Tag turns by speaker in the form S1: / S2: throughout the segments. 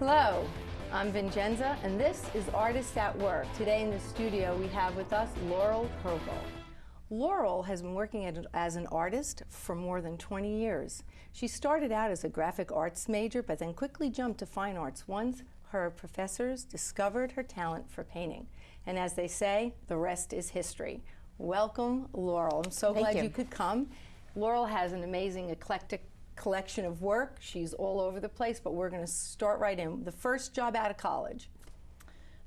S1: Hello, I'm Vincenza, and this is Artists at Work. Today in the studio we have with us Laurel Herbold. Laurel has been working as an artist for more than 20 years. She started out as a graphic arts major, but then quickly jumped to fine arts once her professors discovered her talent for painting. And as they say, the rest is history. Welcome, Laurel. I'm so glad you could come. Laurel has an amazing, eclectic collection of work. She's all over the place, but we're going to start right in. The first job out of college.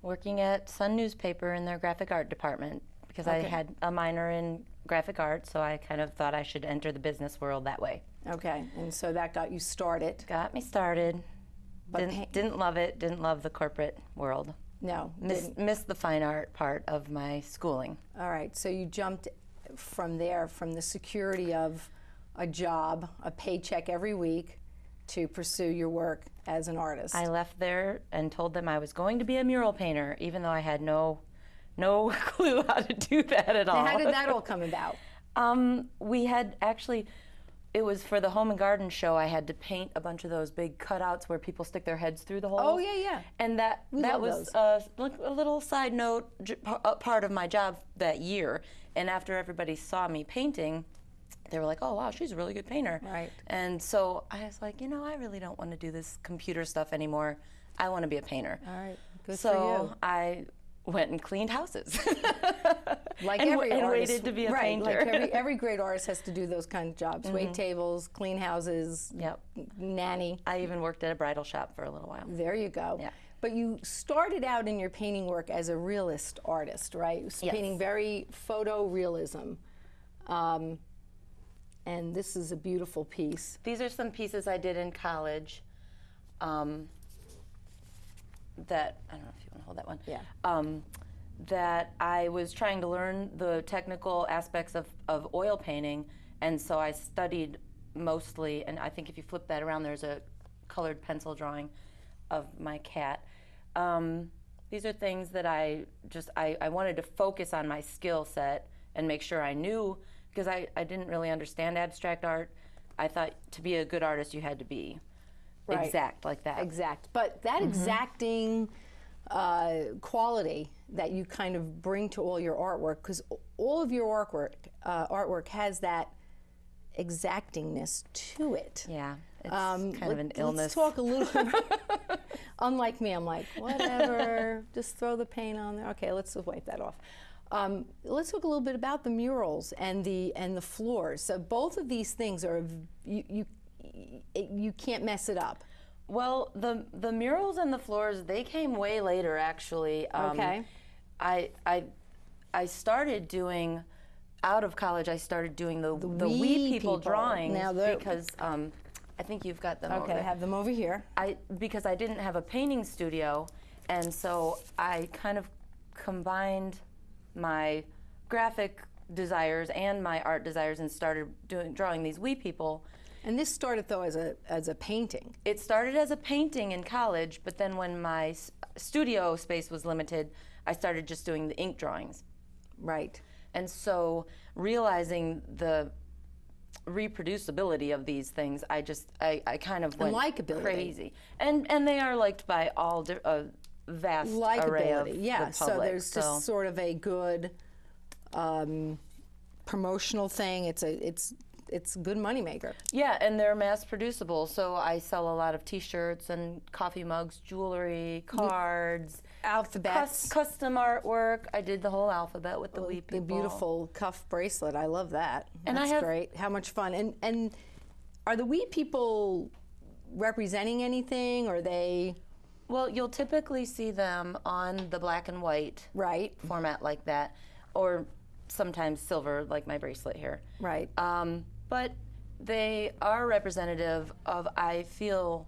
S2: Working at Sun newspaper in their graphic art department, because I had a minor in graphic art, so I kind of thought I should enter the business world that way.
S1: Okay, and so that got you started.
S2: Got me started. But didn't love it, didn't love the corporate world.
S1: No.
S2: Missed the fine art part of my schooling.
S1: All right, so you jumped from there, from the security of a job, a paycheck every week, to pursue your work as an artist.
S2: I left there and told them I was going to be a mural painter, even though I had no clue how to do that at all.
S1: Now, how did that all come about?
S2: We had actually, it was for the Home and Garden show. I had to paint a bunch of those big cutouts where people stick their heads through the holes.
S1: Oh, yeah, yeah.
S2: And that was like a little side note, part of my job that year. And after everybody saw me painting, they were like, oh, wow, she's a really good painter.
S1: Right.
S2: And so I was like, you know, I really don't want to do this computer stuff anymore. I want to be a painter.
S1: All right, good
S2: for you.
S1: So
S2: I went and cleaned houses.
S1: Like
S2: and
S1: every artist.
S2: Waited to be a
S1: right,
S2: painter.
S1: Like every great artist has to do those kind of jobs. Wait tables, clean houses, nanny.
S2: I even worked at a bridal shop for a little while.
S1: There you go.
S2: Yeah.
S1: But you started out in your painting work as a realist artist, right?
S2: Yes.
S1: Painting very photorealism. And this is a beautiful piece.
S2: These are some pieces I did in college that, I don't know if you want to hold that one.
S1: Yeah.
S2: That I was trying to learn the technical aspects of oil painting, and so I studied mostly, and I think if you flip that around, there's a colored pencil drawing of my cat. These are things that I wanted to focus on my skill set and make sure I knew, because I didn't really understand abstract art. I thought to be a good artist you had to be exact like that.
S1: Exact. But that exacting quality that you kind of bring to all your artwork, because all of your artwork has that exactingness to it.
S2: Yeah, it's kind of an illness.
S1: Let's talk a little bit. Unlike me, I'm like, whatever, just throw the paint on there. Okay, let's just wipe that off. Let's talk a little bit about the murals and the floors. So both of these things are, you can't mess it up.
S2: Well, the murals and the floors, they came way later, actually.
S1: Okay.
S2: I started doing, out of college, I started doing the wee people drawings now because I think you've got them over there.
S1: I have them over here.
S2: Because I didn't have a painting studio, and so I kind of combined my graphic desires and my art desires and started drawing these wee people.
S1: And this started, though, as a painting.
S2: It started as a painting in college, but then when my studio space was limited, I started just doing the ink drawings.
S1: Right.
S2: And so realizing the reproducibility of these things, I kind of went crazy. And they are liked by all a vast array of the public.
S1: So there's just sort of a good promotional thing. It's a good moneymaker.
S2: Yeah, and they're mass producible. So I sell a lot of T-shirts and coffee mugs, jewelry, cards,
S1: alphabets,
S2: custom artwork. I did the whole alphabet with the wee people.
S1: The beautiful cuff bracelet. I love that.
S2: And
S1: that's great. How much fun! And are the wee people representing anything? Or are they?
S2: Well, you'll typically see them on the black and white format like that, or sometimes silver, like my bracelet here.
S1: Right.
S2: But they are representative of, I feel,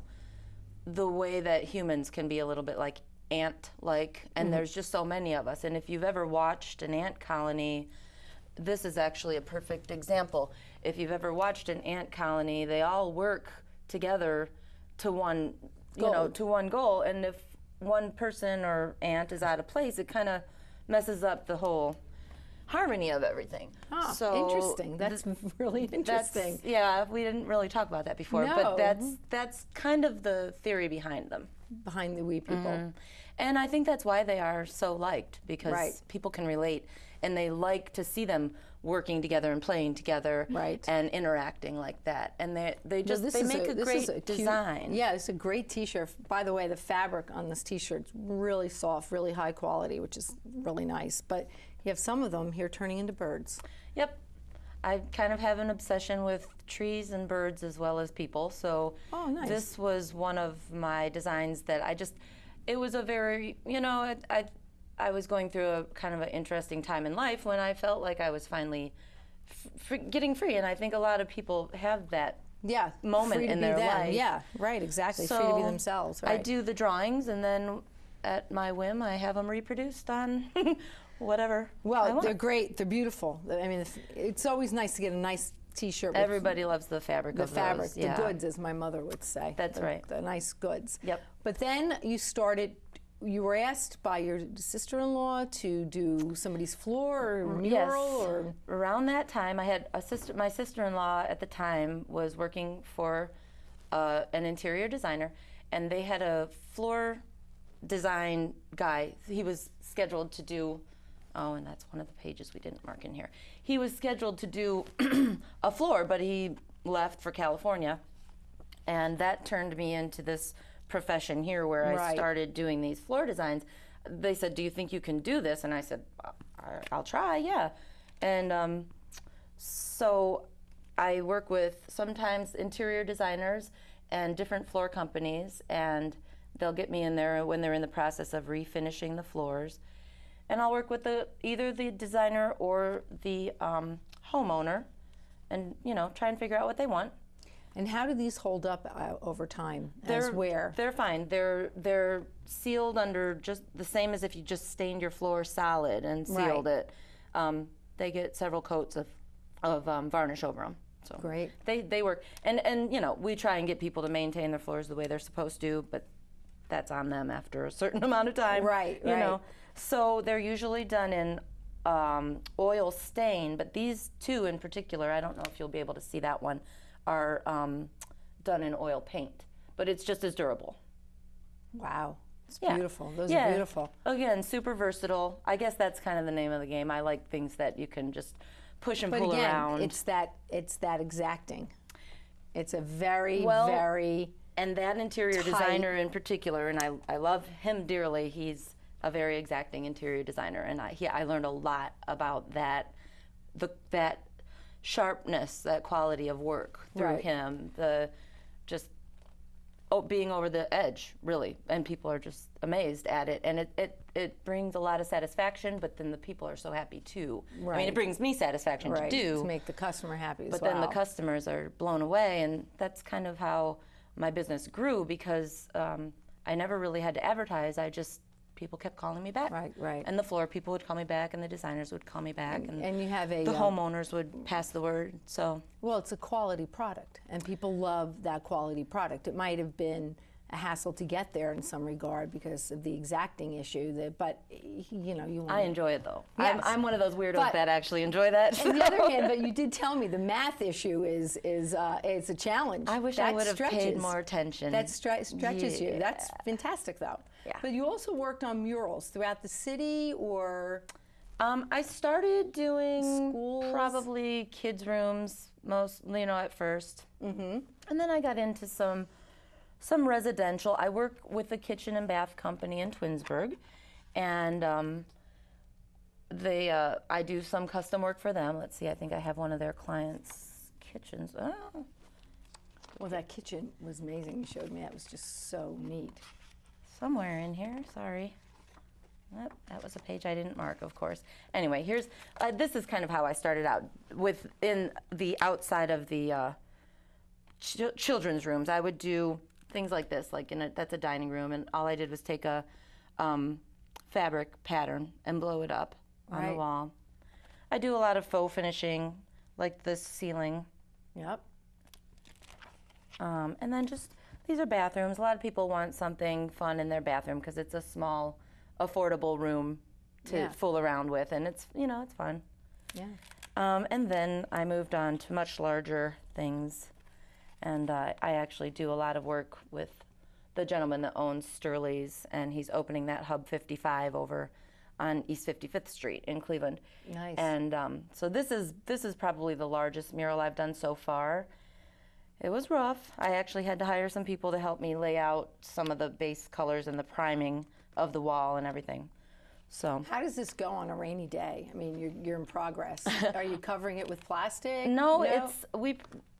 S2: the way that humans can be a little bit like ant-like, and there's just so many of us. And if you've ever watched an ant colony, this is actually a perfect example. If you've ever watched an ant colony, they all work together to one goal. And if one person or ant is out of place, it kind of messes up the whole harmony of everything.
S1: Ah,
S2: so
S1: interesting. That's really interesting.
S2: Yeah, we didn't really talk about that before,
S1: No.
S2: but that's kind of the theory behind them.
S1: Behind the wee people.
S2: And I think that's why they are so liked, because
S1: Right.
S2: people can relate, and they like to see them working together and playing together,
S1: Right.
S2: and interacting like that. And they
S1: Well,
S2: just
S1: this
S2: they
S1: is
S2: make a
S1: this
S2: great
S1: is a cute-
S2: design.
S1: Yeah, it's a great T-shirt. By the way, the fabric on this T-shirt's really soft, really high quality, which is really nice. But you have some of them here turning into birds.
S2: Yep. I kind of have an obsession with trees and birds as well as people. So
S1: Oh, nice.
S2: this was one of my designs that it was a very, I was going through a kind of an interesting time in life when I felt like I was finally getting free. And I think a lot of people have that
S1: Yeah,
S2: moment
S1: free to
S2: in
S1: be
S2: their
S1: them.
S2: life.
S1: Yeah, right, exactly. Free to be themselves.
S2: I
S1: Right.
S2: do the drawings, and then at my whim, I have them reproduced on whatever I
S1: Well,
S2: want.
S1: they're great. They're beautiful. I mean, it's always nice to get a nice T-shirt. With
S2: Everybody loves the fabric
S1: the
S2: of
S1: fabric,
S2: those. Yeah.
S1: the goods, as my mother would say.
S2: That's right.
S1: The nice goods.
S2: Yep.
S1: But then you were asked by your sister-in-law to do somebody's floor or mural or.
S2: Around that time, I had my sister-in-law at the time was working for an interior designer, and they had a floor design guy. He was scheduled to do, and that's one of the pages we didn't mark in here. He was scheduled to do a floor, but he left for California, and that turned me into this profession here where I
S1: Right.
S2: started doing these floor designs. They said, "Do you think you can do this?" And I said, "I'll try, yeah." And so I work with sometimes interior designers and different floor companies, and they'll get me in there when they're in the process of refinishing the floors. And I'll work with either the designer or the homeowner, and try and figure out what they want.
S1: And how do these hold up over time? They're
S2: fine. They're sealed under just the same as if you just stained your floor solid and sealed it. They get several coats of varnish over them. So
S1: Great.
S2: They work, and we try and get people to maintain their floors the way they're supposed to, but that's on them after a certain amount of time.
S1: Right.
S2: So they're usually done in oil stain, but these two in particular, I don't know if you'll be able to see that one, are done in oil paint, but it's just as durable.
S1: Wow. It's
S2: Yeah.
S1: beautiful. Those are beautiful.
S2: Again, super versatile. I guess that's kind of the name of the game. I like things that you can just push and
S1: But
S2: pull
S1: again,
S2: around.
S1: it's that exacting. It's a very,
S2: Well,
S1: very.
S2: And that interior
S1: tight.
S2: designer in particular, and I love him dearly. He's a very exacting interior designer, and I learned a lot about that sharpness, that quality of work through
S1: Right.
S2: him. Being over the edge, really, and people are just amazed at it, and it brings a lot of satisfaction. But then the people are so happy too. I mean,
S1: Right.
S2: it brings me satisfaction to do,
S1: to make the customer happy as
S2: but
S1: well.
S2: then the customers are blown away, and that's kind of how my business grew, because I never really had to advertise. People kept calling me back.
S1: Right.
S2: And the floor people would call me back, and the designers would call me back,
S1: And you have
S2: the homeowners would pass the word. So
S1: Well, it's a quality product, and people love that quality product. It might have been a hassle to get there in some regard because of the exacting issue, but you want.
S2: I enjoy it though.
S1: Yes.
S2: I'm one of those weirdos
S1: But-
S2: that actually enjoy that.
S1: On the other hand, but you did tell me the math issue is it's a challenge.
S2: I wish I would have paid more attention.
S1: That stretches you. That's fantastic, though.
S2: Yeah.
S1: But you also worked on murals throughout the city, or
S2: I started doing
S1: Schools?
S2: probably kids' rooms, at first. Mm-hmm. And then I got into some residential. I work with a kitchen and bath company in Twinsburg, and I do some custom work for them. Let's see, I think I have one of their clients' kitchens. Oh,
S1: well, that kitchen was amazing. You showed me that was just so neat.
S2: somewhere in here, sorry. That was a page I didn't mark, of course. Anyway, this is kind of how I started out within the outside of the children's rooms. I would do things like this, that's a dining room, and all I did was take a fabric pattern and blow it up on the
S1: Right.
S2: wall. I do a lot of faux finishing, like this ceiling,
S1: Yep.
S2: and then these are bathrooms. A lot of people want something fun in their bathroom because it's a small, affordable room to
S1: Yeah.
S2: fool around with, and it's it's fun. And then I moved on to much larger things, and I actually do a lot of work with the gentleman that owns Sturley's, and he's opening that Hub 55 over on East 55th Street in Cleveland.
S1: Nice.
S2: And so this is probably the largest mural I've done so far. It was rough. I actually had to hire some people to help me lay out some of the base colors and the priming of the wall and everything. So
S1: how does this go on a rainy day? I mean, you're in progress. Are you covering it with plastic?
S2: No, it's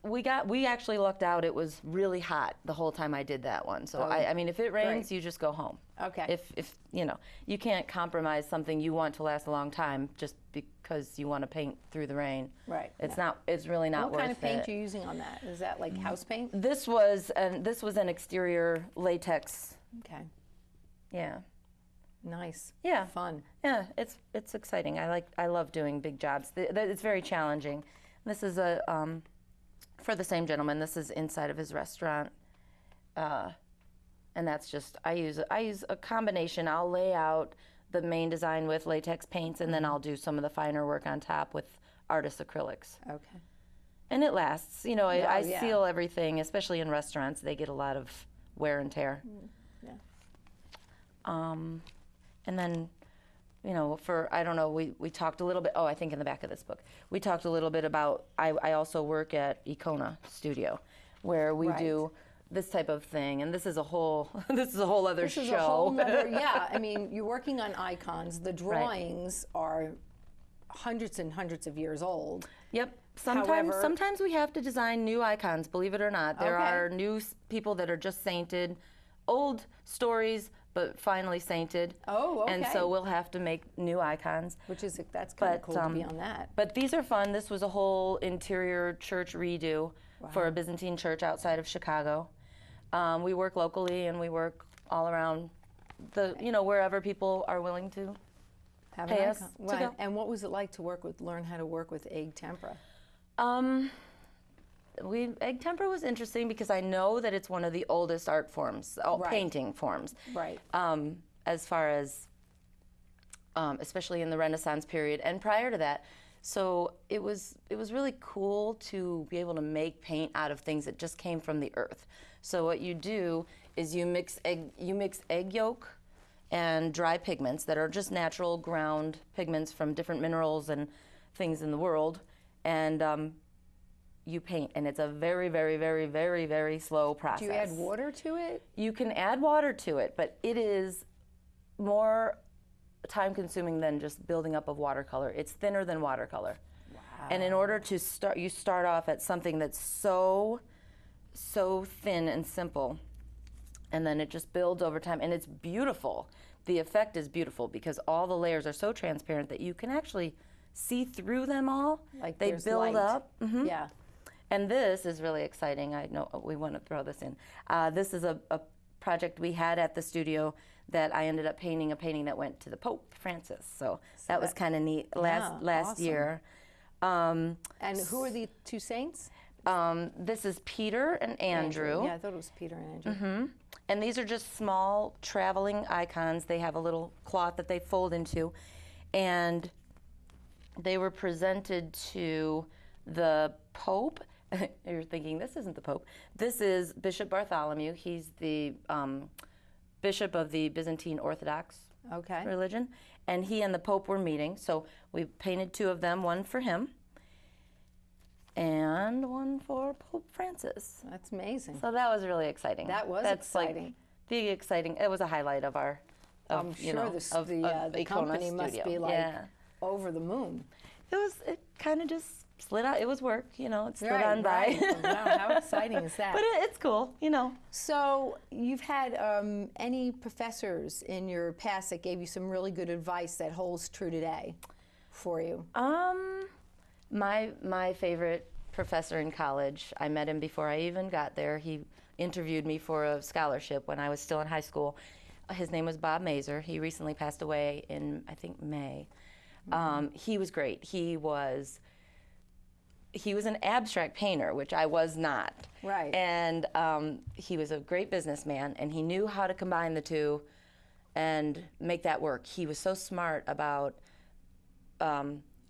S2: we actually lucked out. It was really hot the whole time I did that one. So I mean, if it rains, you just go home.
S1: Okay.
S2: If you know, you can't compromise something you want to last a long time just because you want to paint through the rain.
S1: Right.
S2: It's not. It's really not worth it.
S1: What kind of paint are you using on that? Is that like house paint?
S2: This was an exterior latex.
S1: Okay.
S2: Yeah.
S1: Nice.
S2: Yeah.
S1: Fun.
S2: Yeah, it's exciting. I love doing big jobs. It's very challenging. This is for the same gentleman. This is inside of his restaurant, and that's just I use a combination. I'll lay out the main design with latex paints, and then I'll do some of the finer work on top with artist acrylics.
S1: Okay.
S2: And it lasts. You know, I seal everything, especially in restaurants. They get a lot of wear and tear.
S1: Yeah.
S2: And then, you know, I don't know, we talked a little bit, I think in the back of this book, we talked a little bit about, I also work at Icona Studio, where we do this type of thing, and this is a whole other show.
S1: This is a whole nother, yeah, I mean, you're working on icons. The drawings are hundreds and hundreds of years old.
S2: Yep. Sometimes we have to design new icons, believe it or not. There are new people that are just sainted, old stories, but finally sainted.
S1: Oh, okay.
S2: And so we'll have to make new icons.
S1: That's kind of cool to be on that.
S2: But these are fun. This was a whole interior church redo for a Byzantine church outside of Chicago. We work locally, and we work all around wherever people are willing to pay us to go.
S1: And what was it like to learn how to work with egg tempera?
S2: Egg tempera was interesting because I know that it's one of the oldest art forms, painting forms.
S1: Right.
S2: As far as, especially in the Renaissance period and prior to that. So it was really cool to be able to make paint out of things that just came from the earth. So what you do is you mix egg yolk and dry pigments that are just natural ground pigments from different minerals and things in the world, and you paint, and it's a very, very, very, very, very slow process.
S1: Do you add water to it?
S2: You can add water to it, but it is more time-consuming than just building up of watercolor. It's thinner than watercolor. Wow. And in order to start, you start off at something that's so thin and simple, and then it just builds over time, and it's beautiful. The effect is beautiful because all the layers are so transparent that you can actually see through them all.
S1: Like
S2: they build
S1: light.
S2: up. Mm-hmm.
S1: Yeah.
S2: And this is really exciting. I know we want to throw this in. This is a project we had at the studio that I ended up painting, a painting that went to the Pope Francis. So that was kind of neat last
S1: awesome.
S2: year.
S1: And who are the two saints?
S2: This is Peter and Andrew.
S1: Yeah, I thought it was Peter and Andrew.
S2: Mm-hmm. And these are just small traveling icons. They have a little cloth that they fold into. And they were presented to the Pope. You're thinking, this isn't the Pope. This is Bishop Bartholomew. He's the bishop of the Byzantine Orthodox religion. And he and the Pope were meeting. So we painted two of them, one for him and one for Pope Francis.
S1: That's amazing.
S2: So that was really exciting.
S1: That was exciting.
S2: Like the exciting. It was a highlight of our.
S1: I'm sure the company must be like over the moon.
S2: It kind of just slid out. It was work, it slid on by.
S1: Wow, how exciting is that?
S2: But it's cool,
S1: So you've had any professors in your past that gave you some really good advice that holds true today for you?
S2: My favorite professor in college, I met him before I even got there. He interviewed me for a scholarship when I was still in high school. His name was Bob Mazer. He recently passed away in, I think, May. He was great. He was an abstract painter, which I was not.
S1: Right.
S2: And he was a great businessman, and he knew how to combine the two and make that work. He was so smart about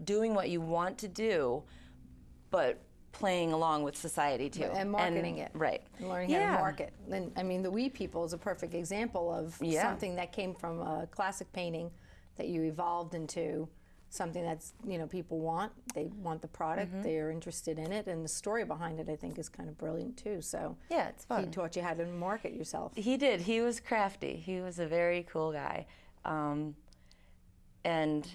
S2: doing what you want to do, but playing along with society too.
S1: And marketing it.
S2: Right.
S1: And learning how to market. And I mean, the We People is a perfect example of something that came from a classic painting that you evolved into something that's, you know, people want. They want the product. They're interested in it. And the story behind it, I think, is kind of brilliant too. So
S2: yeah, it's fun.
S1: He taught you how to market yourself.
S2: He did. He was crafty. He was a very cool guy. And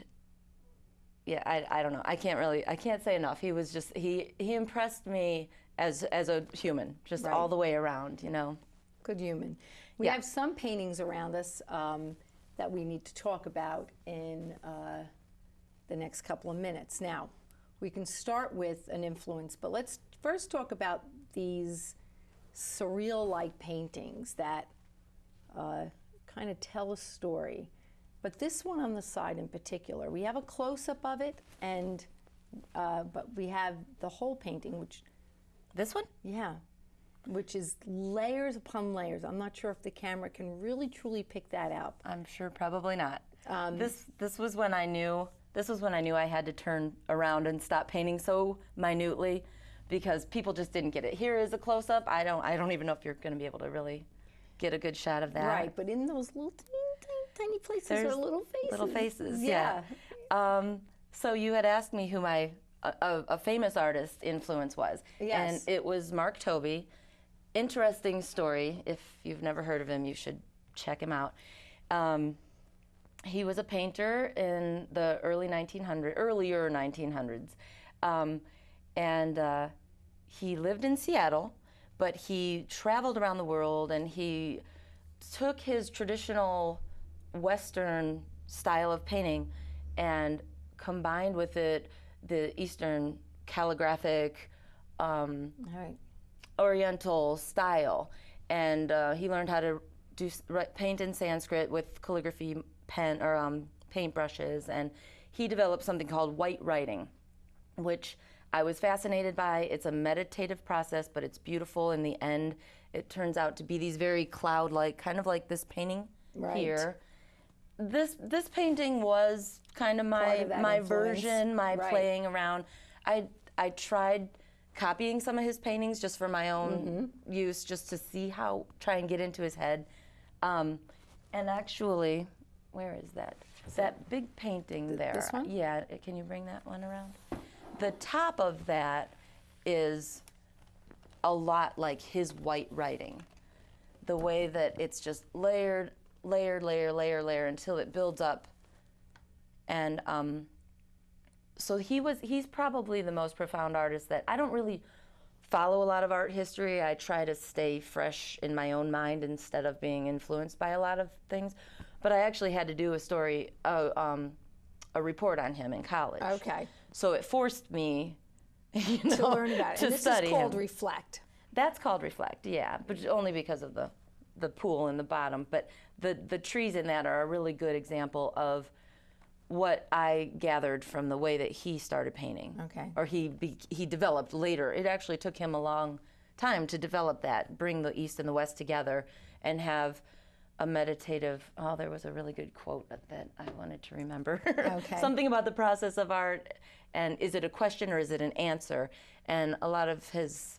S2: yeah, I don't know. I can't say enough. He was just, he impressed me as a human, just all the way around, you know.
S1: Good human. We have some paintings around us that we need to talk about in the next couple of minutes. Now, we can start with an influence, but let's first talk about these surreal-like paintings that kind of tell a story. But this one on the side in particular, we have a close-up of it, and but we have the whole painting, which...
S2: This one?
S1: Yeah, which is layers upon layers. I'm not sure if the camera can really, truly pick that out.
S2: I'm sure probably not. This was when I knew I had to turn around and stop painting so minutely, because people just didn't get it. Here is a close-up. I don't even know if you're going to be able to really get a good shot of that.
S1: Right, but in those little tiny places are little faces.
S2: Little faces, yeah. So you had asked me who my a famous artist influence was.
S1: Yes.
S2: And it was Mark Tobey. Interesting story. If you've never heard of him, you should check him out. He was a painter in the earlier 1900s. And he lived in Seattle, but he traveled around the world, and he took his traditional Western style of painting and combined with it the Eastern calligraphic, Oriental style. And he learned how to paint in Sanskrit with calligraphy pen or paintbrushes, and he developed something called white writing, which I was fascinated by. It's a meditative process, but it's beautiful. In the end, it turns out to be these very cloud-like, kind of like this painting here. This painting was kind of my version, my playing around. I tried copying some of his paintings just for my own use, just to see try and get into his head. And actually, where is that? That big painting there.
S1: This one?
S2: Yeah, can you bring that one around? The top of that is a lot like his white writing. The way that it's just layered, layer, layer, layer, layer until it builds up. And so he's probably the most profound artist that I don't really follow a lot of art history. I try to stay fresh in my own mind instead of being influenced by a lot of things. But I actually had to do a report on him in college.
S1: Okay.
S2: So it forced me
S1: to learn about it.
S2: To
S1: and
S2: study
S1: this is called
S2: him.
S1: Reflect.
S2: That's called Reflect, yeah, but only because of the pool in the bottom. But the trees in that are a really good example of what I gathered from the way that he started painting.
S1: Okay.
S2: Or he developed later. It actually took him a long time to develop that, bring the East and the West together, and have a meditative, there was a really good quote that I wanted to remember.
S1: Okay.
S2: Something about the process of art, and is it a question or is it an answer? And a lot of his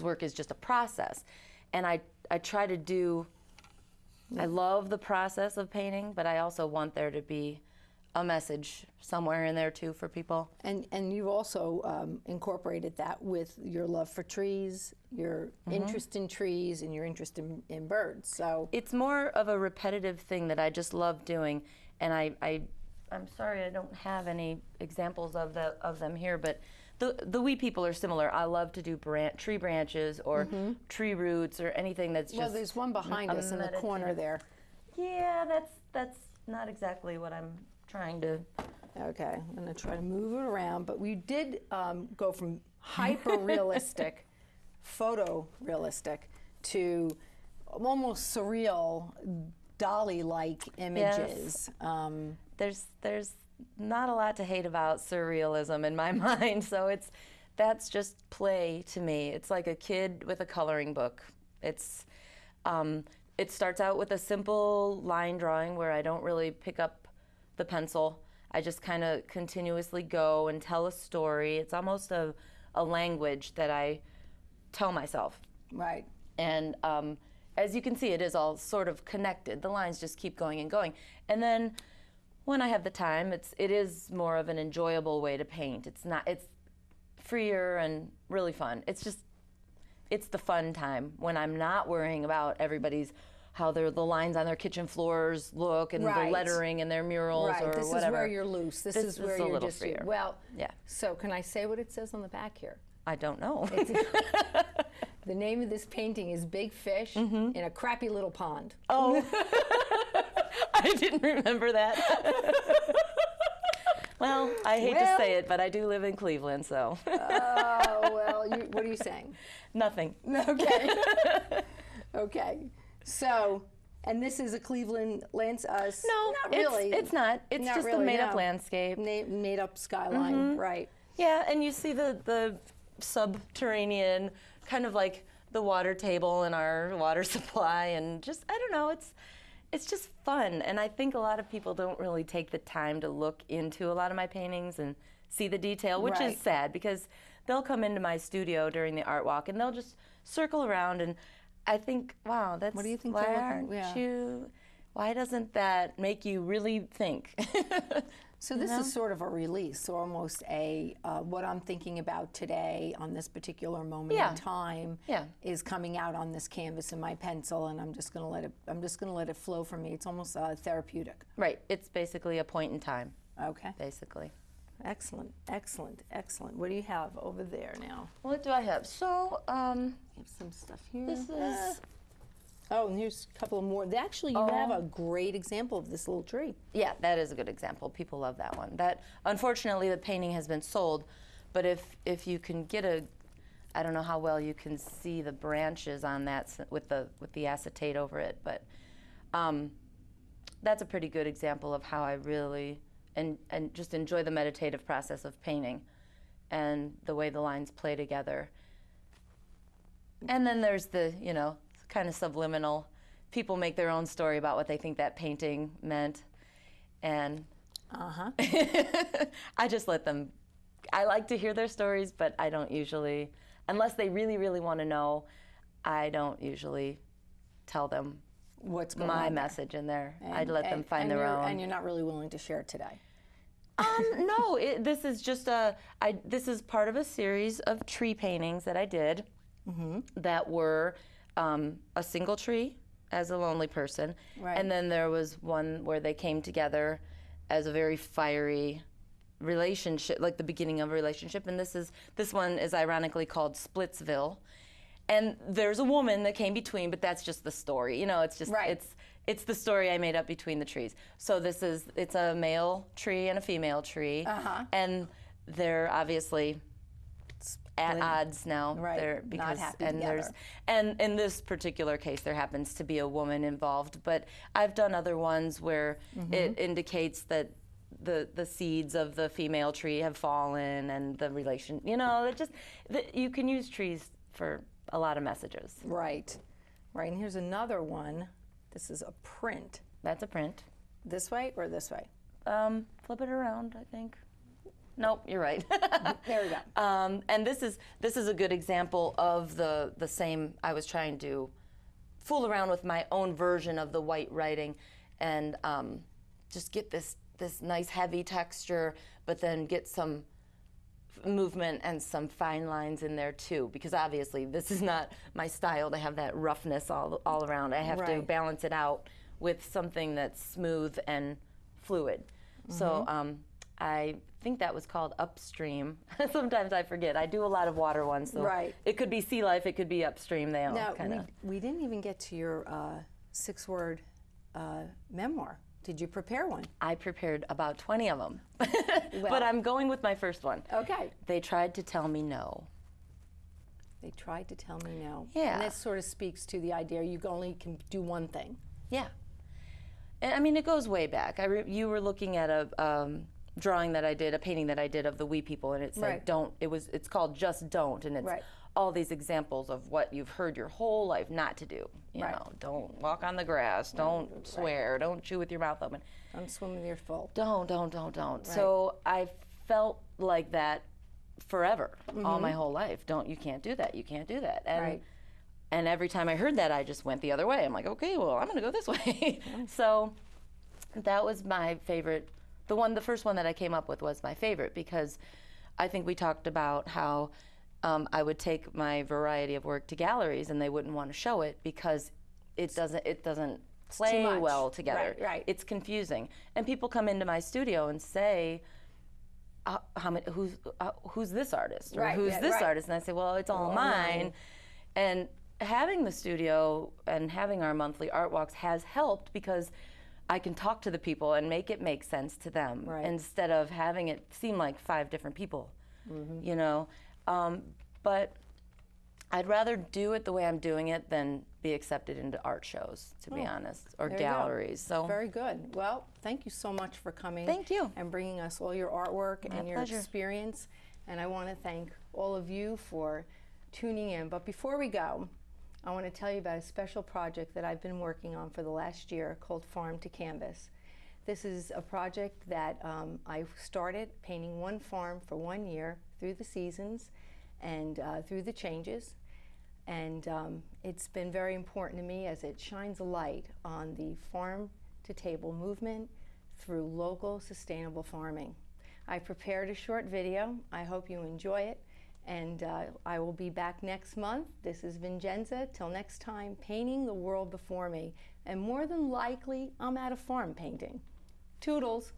S2: work is just a process. And I try to do, I love the process of painting, but I also want there to be a message somewhere in there too for people.
S1: And you've also incorporated that with your love for trees, your interest in trees, and your interest in birds. So
S2: it's more of a repetitive thing that I just love doing. And I'm sorry I don't have any examples of them here, but the We People are similar. I love to do tree branches or tree roots or anything that's just.
S1: Well, there's one behind us in the corner there.
S2: Yeah, that's not exactly what I'm trying to.
S1: Okay, I'm going to try to move it around, but we did go from hyper-realistic, photorealistic, to almost surreal, Dali-like images.
S2: Yes. There's not a lot to hate about surrealism in my mind, so that's just play to me. It's like a kid with a coloring book. It starts out with a simple line drawing where I don't really pick up the pencil. I just kind of continuously go and tell a story. It's almost a language that I tell myself.
S1: Right.
S2: And as you can see, it is all sort of connected. The lines just keep going and going. And then when I have the time, it is more of an enjoyable way to paint. It's freer and really fun. It's the fun time when I'm not worrying about everybody's how the lines on their kitchen floors look and the lettering in their murals or whatever.
S1: This is where you're loose. This is where you're just
S2: freer.
S1: Well,
S2: yeah.
S1: So can I say what it says on the back here?
S2: I don't know.
S1: The name of this painting is Big Fish in a Crappy Little Pond.
S2: Oh, I didn't remember that. Well, I hate to say it, but I do live in Cleveland, so.
S1: Oh, well, what are you saying?
S2: Nothing.
S1: Okay. Okay. So, and this is a Cleveland landscape?
S2: No,
S1: not really.
S2: It's not. It's
S1: not
S2: just
S1: really,
S2: a made-up landscape.
S1: Made-up skyline, right.
S2: Yeah, and you see the subterranean, kind of like the water table in our water supply, and just, I don't know, it's just fun. And I think a lot of people don't really take the time to look into a lot of my paintings and see the detail, which is sad, because they'll come into my studio during the art walk and they'll just circle around, and I think, wow, that's,
S1: what do you think
S2: why doesn't that make you really think?
S1: So this is sort of a release, or almost a what I'm thinking about today on this particular moment in time is coming out on this canvas in my pencil, and I'm just going to let it flow from me. It's almost therapeutic.
S2: Right. It's basically a point in time.
S1: Okay.
S2: Basically.
S1: Excellent, excellent, excellent. What do you have over there now?
S2: What do I have? So,
S1: you have some stuff here.
S2: This is.
S1: Oh, and here's a couple of more. Actually, you have a great example of this little tree.
S2: Yeah, that is a good example. People love that one. That, unfortunately, the painting has been sold, but if you can get I don't know how well you can see the branches on that with the acetate over it, but that's a pretty good example of how I really and just enjoy the meditative process of painting and the way the lines play together. And then there's the, kind of subliminal. People make their own story about what they think that painting meant, and I just let them. I like to hear their stories, but I don't usually, unless they really, really want to know, I don't usually tell them
S1: what's going
S2: my
S1: on
S2: message in there. I'd let them find their own.
S1: And you're not really willing to share it today.
S2: No, this is just this is part of a series of tree paintings that I did that were a single tree as a lonely person, and then there was one where they came together as a very fiery relationship, like the beginning of a relationship. And this one is ironically called Splitsville, and there's a woman that came between, but that's just the story. It's just it's the story I made up between the trees. So it's a male tree and a female tree, and they're obviously at odds now.
S1: They're
S2: because
S1: not happy
S2: and
S1: together.
S2: And in this particular case, there happens to be a woman involved. But I've done other ones where it indicates that the seeds of the female tree have fallen, and the relation. You can use trees for a lot of messages.
S1: Right. And here's another one. This is a print.
S2: That's a print.
S1: This way or this way?
S2: Flip it around, I think. Nope, you're right.
S1: There we go.
S2: And this is a good example of the same. I was trying to fool around with my own version of the white writing, and just get this nice heavy texture, but then get some movement and some fine lines in there too. Because obviously, this is not my style to have that roughness all around. I have to balance it out with something that's smooth and fluid. So I think that was called Upstream. Sometimes I forget. I do a lot of water ones, so it could be Sea Life, it could be Upstream. They all kind of.
S1: We didn't even get to your 6-word memoir. Did you prepare one?
S2: I prepared about 20 of them, but I'm going with my first one.
S1: Okay.
S2: They tried to tell me no.
S1: They tried to tell me no.
S2: Yeah.
S1: And this sort of speaks to the idea you only can do one thing.
S2: Yeah. And I mean, it goes way back. You were looking at a drawing that I did, a painting that I did of the We People, and it said don't. It's called Just Don't, and it's all these examples of what you've heard your whole life not to do. You
S1: Right.
S2: know, don't walk on the grass, don't swear, don't chew with your mouth open.
S1: Don't swim with your full.
S2: Don't. So I felt like that forever, all my whole life. You can't do that, you can't do that. And
S1: Right.
S2: and every time I heard that, I just went the other way. I'm like, okay, well, I'm gonna go this way. So that was my favorite. The first one that I came up with was my favorite, because I think we talked about how I would take my variety of work to galleries and they wouldn't want to show it because it doesn't play
S1: much.
S2: well together.
S1: Right.
S2: It's confusing. And people come into my studio and say, who's this artist? Or
S1: Right,
S2: who's
S1: yeah,
S2: this
S1: right.
S2: artist? And I say, well, it's all
S1: All
S2: mine.
S1: mine.
S2: And having the studio and having our monthly art walks has helped, because I can talk to the people and make it make sense to them,
S1: Right.
S2: instead of having it seem like 5 different people, you know. But I'd rather do it the way I'm doing it than be accepted into art shows, to be honest, or
S1: There you go.
S2: galleries. So
S1: Very good. Well, thank you so much for coming.
S2: Thank you.
S1: And bringing us all your artwork and your
S2: pleasure.
S1: experience. And I want to thank all of you for tuning in. But before we go, I want to tell you about a special project that I've been working on for the last year called Farm to Canvas. This is a project that I started painting one farm for 1 year through the seasons and through the changes. And it's been very important to me as it shines a light on the farm to table movement through local sustainable farming. I prepared a short video. I hope you enjoy it. And I will be back next month. This is Vincenza. Till next time, painting the world before me. And more than likely, I'm at a farm painting. Toodles.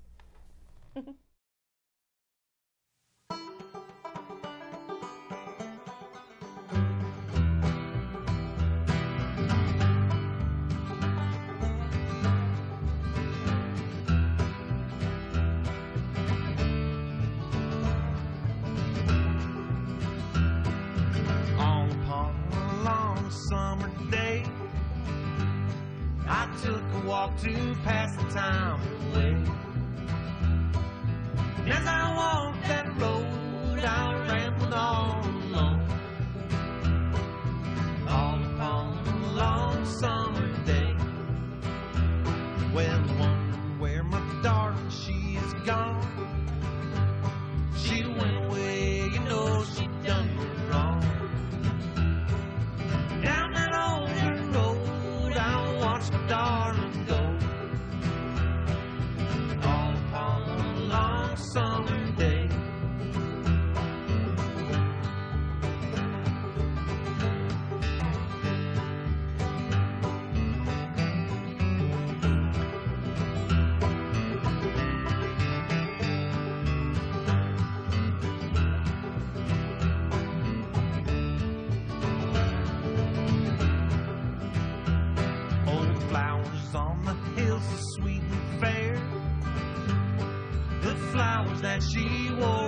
S3: Walk to pass the time away. And as I walked that road, I rambled on alone, all upon a long summer day. Well, I wonder where my darling, she is gone. She went away, you know she done me wrong. Down that old dirt road, I watched my darling summer day. Old flowers on the hills are sweet and fair, the flowers that she wore